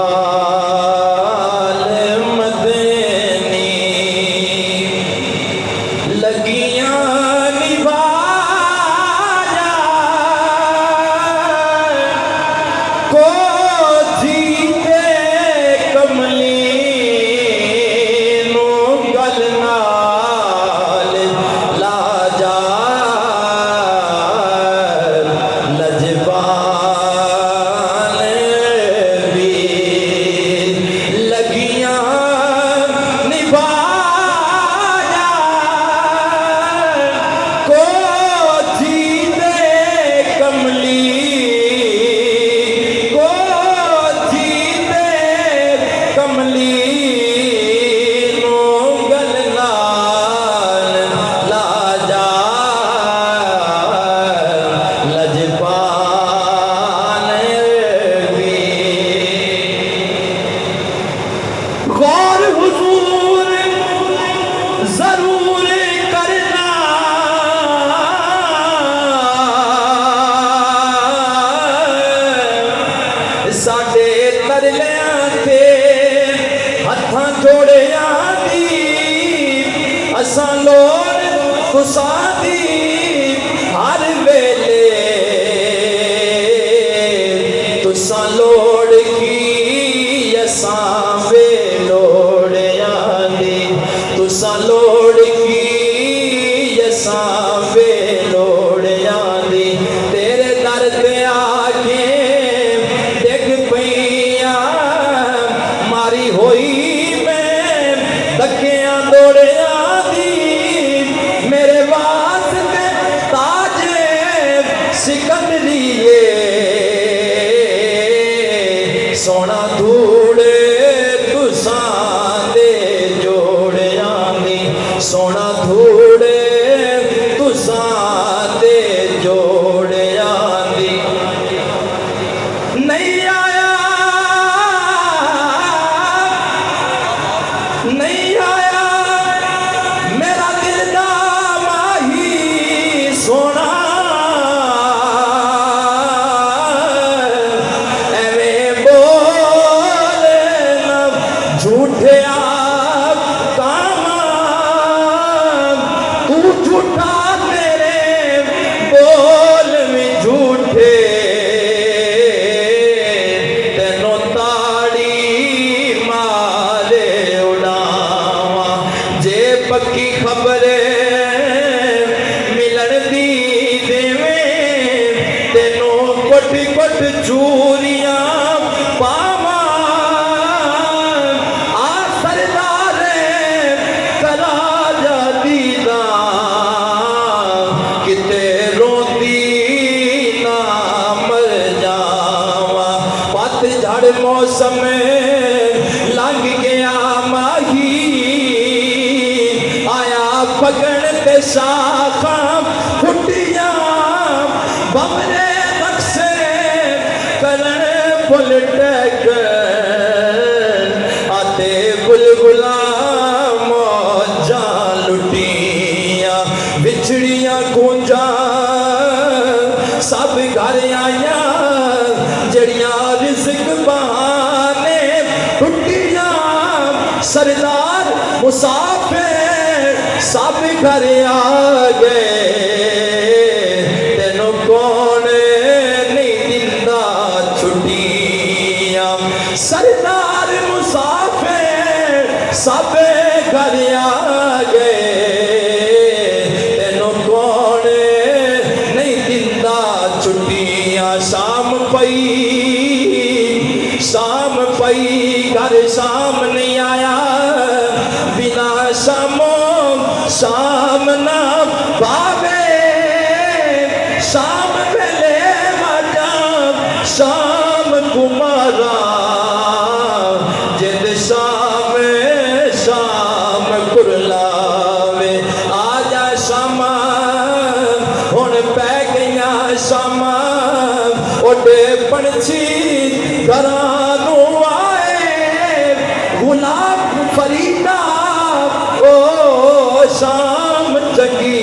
लजपाल मदनी लगियां निभाया को जीते कमली नो गल नाल ला जा लजपाल गौर हुजूर जरूर करना साडे तरलियां ते हत्थां जोड़ियां दी असां लोड़ तुसां दी हर वेले तुसां लोड़ की असां तुसां लोड़ की असां वे लोड़ियां दी तेरे दर ते आके डिग पईयां मारी होई मैं धक्कियां दौड़ियां दी मेरे वास्ते ताजे सिकंदरिए सोना धूड़े सोना धूड़े तुसां दे जोड़ियां दी नहीं आया मेरा दिल दा माही सोना एवें बोल ना झूठे झूठा तेरे बोल में झूठे तेनो ताड़ी मारे उड़ावा जे पक्की खबर मिलन दी देवे तेनो कोट कोट चूरियां पावा आ सरदार करा जाती दा किते रोती ना मर जावा पतझड़ मौसम लंघ गया माही आया फगण ते शाखा फुटियां बमरे बक्से करण फुल टक आते बुलबुला मौजा लुटियां बिछड़ियां गूंजा सब घर आया जड़ियां रिज़्क बहाने टुटियां सरदार मुसाफिर सब घर आ गए तेनों कौन नहीं दिंदा छुट्टियां सरदार मुसाफिर सब घर आ गए शाम पई घर शाम नहीं आया बिना शामों शाम ना पावे शाम वेले वाजा शाम कुमारा जिद शाम शाम कुरलावे आजा शामा हुण पै गईया शामा ओडे पंछी घरानू आए गुलाब फरीदा ओ शाम चंगी